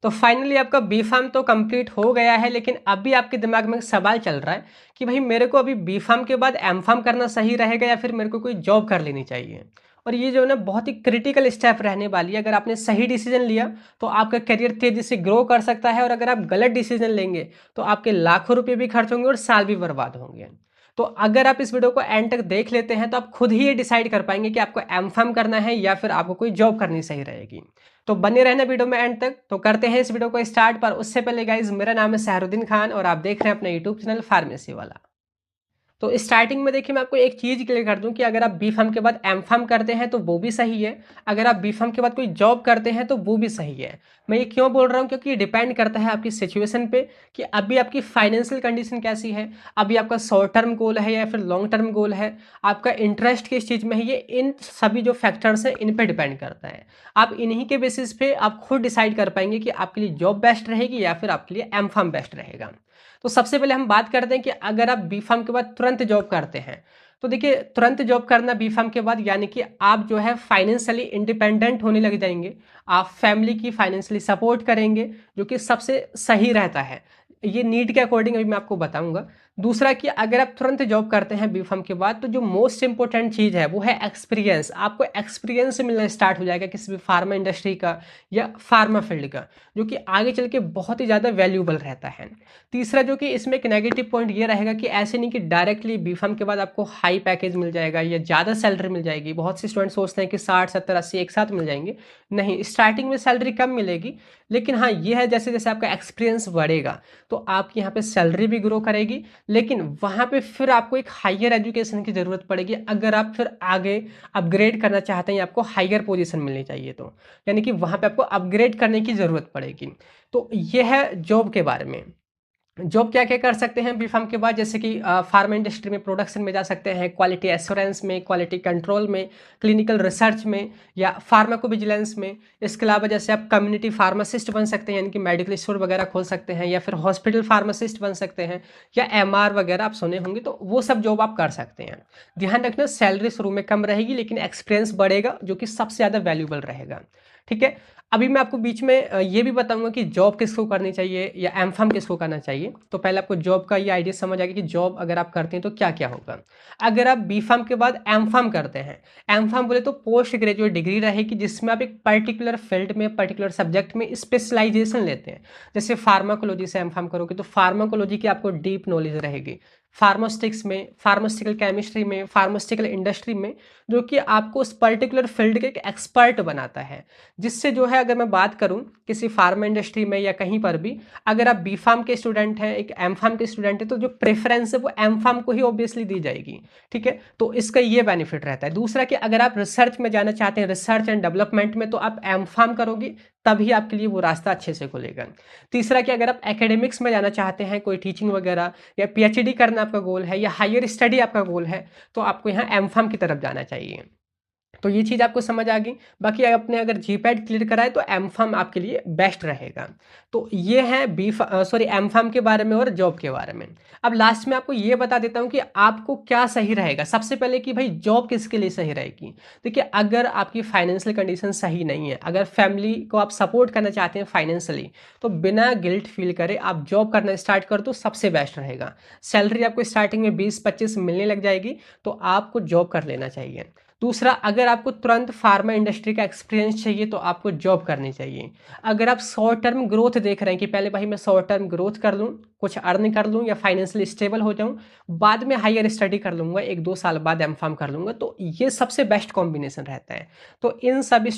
तो फाइनली आपका B farm तो कंप्लीट हो गया है, लेकिन अभी आपके दिमाग में एक सवाल चल रहा है कि भाई मेरे को अभी बी फार्म के बाद एम फार्म करना सही रहेगा या फिर मेरे को कोई जॉब कर लेनी चाहिए। और ये जो है ना बहुत ही क्रिटिकल स्टेप रहने वाली है। अगर आपने सही डिसीजन लिया तो आपका करियर तेजी से ग्रो कर सकता है, और अगर आप गलत डिसीजन लेंगे तो आपके लाखों रुपए भी खर्च होंगे और साल भी बर्बाद होंगे। तो अगर आप इस वीडियो को एंड तक देख लेते हैं तो आप खुद ही ये डिसाइड कर पाएंगे कि आपको एम फार्म करना है या फिर आपको कोई जॉब करनी सही रहेगी। तो बने रहना वीडियो में एंड तक। तो करते हैं इस वीडियो को स्टार्ट। पर उससे पहले गाइज, मेरा नाम है सहरुद्दीन खान और आप देख रहे हैं अपना यूट्यूब चैनल फार्मेसी वाला। तो स्टार्टिंग में देखिए मैं आपको एक चीज़ क्लियर कर दूं कि अगर आप बी फार्म के बाद एम फार्म करते हैं तो वो भी सही है, अगर आप बी फार्म के बाद कोई जॉब करते हैं तो वो भी सही है। मैं ये क्यों बोल रहा हूँ, क्योंकि ये डिपेंड करता है आपकी सिचुएशन पे कि अभी आपकी फाइनेंशियल कंडीशन कैसी है, अभी आपका शॉर्ट टर्म गोल है या फिर लॉन्ग टर्म गोल है, आपका इंटरेस्ट किस चीज़ में है। ये इन सभी जो फैक्टर्स हैं इन पर डिपेंड करता है। आप इन्हीं के बेसिस पे आप खुद डिसाइड कर पाएंगे कि आपके लिए जॉब बेस्ट रहेगी या फिर आपके लिए एम फार्म बेस्ट रहेगा। तो सबसे पहले हम बात करते हैं कि अगर आप बी फार्म के बाद तुरंत जॉब करते हैं तो देखिए, तुरंत जॉब करना बी फार्म के बाद यानी कि आप जो है फाइनेंशियली इंडिपेंडेंट होने लग जाएंगे, आप फैमिली की फाइनेंशियली सपोर्ट करेंगे, जो कि सबसे सही रहता है। ये नीड के अकॉर्डिंग अभी मैं आपको बताऊंगा। दूसरा कि अगर आप तुरंत जॉब करते हैं बी फार्म के बाद तो जो मोस्ट इंपॉर्टेंट चीज़ है वो है एक्सपीरियंस। आपको एक्सपीरियंस मिलना स्टार्ट हो जाएगा किसी भी फार्मा इंडस्ट्री का या फार्मा फील्ड का, जो कि आगे चल के बहुत ही ज़्यादा वैल्यूबल रहता है। तीसरा जो कि इसमें एक नेगेटिव पॉइंट ये रहेगा कि ऐसे नहीं कि डायरेक्टली बी फार्म के बाद आपको हाई पैकेज मिल जाएगा या ज़्यादा सैलरी मिल जाएगी। बहुत से स्टूडेंट सोचते हैं कि 60 70 80 एक साथ मिल जाएंगे। नहीं, स्टार्टिंग में सैलरी कम मिलेगी, लेकिन हाँ ये है जैसे जैसे आपका एक्सपीरियंस बढ़ेगा तो आपकी यहाँ पे सैलरी भी ग्रो करेगी, लेकिन वहाँ पे फिर आपको एक हायर एजुकेशन की ज़रूरत पड़ेगी अगर आप फिर आगे अपग्रेड करना चाहते हैं या आपको हायर पोजीशन मिलनी चाहिए तो, यानी कि वहाँ पे आपको अपग्रेड करने की ज़रूरत पड़ेगी। तो ये है जॉब के बारे में। जॉब क्या क्या कर सकते हैं बी फार्म के बाद, जैसे कि फार्मा इंडस्ट्री में प्रोडक्शन में जा सकते हैं, क्वालिटी एश्योरेंस में, क्वालिटी कंट्रोल में, क्लिनिकल रिसर्च में या फार्माकोविजिलेंस में। इसके अलावा जैसे आप कम्युनिटी फार्मासिस्ट बन सकते हैं, यानी कि मेडिकल स्टोर वगैरह खोल सकते हैं, या फिर हॉस्पिटल फार्मासिस्ट बन सकते हैं, या एमआर वगैरह आप सुने होंगे, तो वो सब जॉब आप कर सकते हैं। ध्यान रखना, सैलरी शुरू में कम रहेगी लेकिन एक्सपीरियंस बढ़ेगा, जो कि सबसे ज़्यादा वैल्यूबल रहेगा। ठीक है। अभी मैं आपको बीच में ये भी बताऊंगा कि जॉब किसको करनी चाहिए या एम फार्म किसको करना चाहिए। तो पहले आपको जॉब का ये आइडिया समझ आएगा कि जॉब अगर आप करते हैं तो क्या क्या होगा। अगर आप बी फार्म के बाद एम फार्म करते हैं, एम फार्म बोले तो पोस्ट ग्रेजुएट डिग्री रहेगी जिसमें आप एक पर्टिकुलर फील्ड में, पर्टिकुलर सब्जेक्ट में स्पेशलाइजेशन लेते हैं। जैसे फार्माकोलॉजी से एम फार्म करोगे तो फार्माकोलॉजी की आपको डीप नॉलेज रहेगी, फार्मास्टिक्स में, फार्मास्यूटिकल केमिस्ट्री में, फार्मास्यूटिकल इंडस्ट्री में, जो कि आपको उस पर्टिकुलर फील्ड के एक एक्सपर्ट बनाता है। जिससे जो है, अगर मैं बात करूं किसी फार्मा इंडस्ट्री में या कहीं पर भी, अगर आप बी फार्म के स्टूडेंट हैं, एक एम फार्म के स्टूडेंट है, तो जो प्रेफरेंस है वो एम फार्म को ही ऑब्वियसली दी जाएगी। ठीक है। तो इसका ये बेनिफिट रहता है। दूसरा कि अगर आप रिसर्च में जाना चाहते हैं, रिसर्च एंड डेवलपमेंट में, तो आप एम फार्म करोगे तभी आपके लिए वो रास्ता अच्छे से खुलेगा। तीसरा कि अगर आप एकेडमिक्स में जाना चाहते हैं, कोई टीचिंग वगैरह या पीएचडी करना आपका गोल है या हायर स्टडी आपका गोल है, तो आपको यहाँ एम फार्म की तरफ जाना चाहिए। तो ये चीज़ आपको समझ आ गई। बाकी आपने अगर जीपैट क्लियर कराए तो एम फार्म आपके लिए बेस्ट रहेगा। तो ये है एम फार्म के बारे में और जॉब के बारे में। अब लास्ट में आपको ये बता देता हूँ कि आपको क्या सही रहेगा। सबसे पहले कि भाई जॉब किसके लिए सही रहेगी। देखिए, अगर आपकी फाइनेंशियल कंडीशन सही नहीं है, अगर फैमिली को आप सपोर्ट करना चाहते हैं फाइनेंशियली, तो बिना गिल्ट फील करे आप जॉब करना स्टार्ट कर दो, सबसे बेस्ट रहेगा। सैलरी आपको स्टार्टिंग में 20 25 मिलने लग जाएगी, तो आपको जॉब कर लेना चाहिए। दूसरा, अगर आपको तुरंत फार्मा इंडस्ट्री का एक्सपीरियंस चाहिए तो आपको जॉब करनी चाहिए। अगर आप शॉर्ट टर्म ग्रोथ देख रहे हैं कि पहले भाई मैं शॉर्ट टर्म ग्रोथ कर लूँ, कुछ अर्न कर लूँ या फाइनेंशियली स्टेबल हो जाऊँ, बाद में हायर स्टडी कर लूँगा, 1 2 साल बाद एम फार्म कर लूँगा, तो ये सबसे बेस्ट कॉम्बिनेशन रहता है। तो इन सभी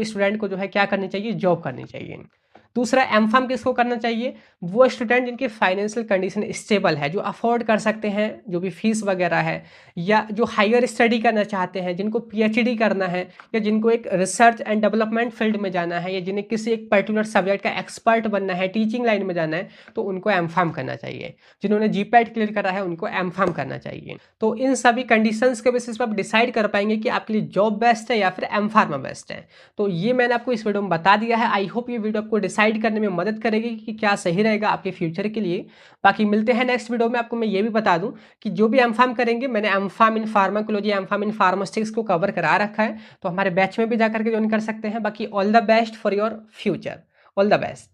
स्टूडेंट को जो है क्या करनी चाहिए, जॉब करनी चाहिए। दूसरा, एम फार्म किसको करना चाहिए, वो स्टूडेंट जिनकी फाइनेंशियल कंडीशन स्टेबल है, जो अफोर्ड कर सकते हैं जो भी फीस वगैरह है, या जो हायर स्टडी करना चाहते हैं, जिनको पीएचडी करना है, या जिनको एक रिसर्च एंड डेवलपमेंट फील्ड में जाना है, या जिन्हें किसी एक पर्टिकुलर सब्जेक्ट का एक्सपर्ट बनना है, टीचिंग लाइन में जाना है, तो उनको एम फार्म करना चाहिए। जिन्होंने जीपैट क्लियर करा है उनको एम फार्म करना चाहिए। तो इन सभी कंडीशंस के बेसिस पर आप डिसाइड कर पाएंगे कि आपके लिए जॉब बेस्ट है या फिर एम फार्मा बेस्ट है। तो ये मैंने आपको इस वीडियो में बता दिया है। आई होप ये वीडियो आपको डिसाइड करने में मदद करेगी कि क्या सही रहेगा आपके फ्यूचर के लिए। बाकी मिलते हैं नेक्स्ट वीडियो में। आपको मैं ये भी बता दूं कि जो भी एम फार्म करेंगे, मैंने M pharm in pharmacology, M pharm in pharmaceutics को कवर करा रखा है, तो हमारे बैच में भी जाकर के ज्वाइन कर सकते हैं। बाकी all the best for your future. All the best.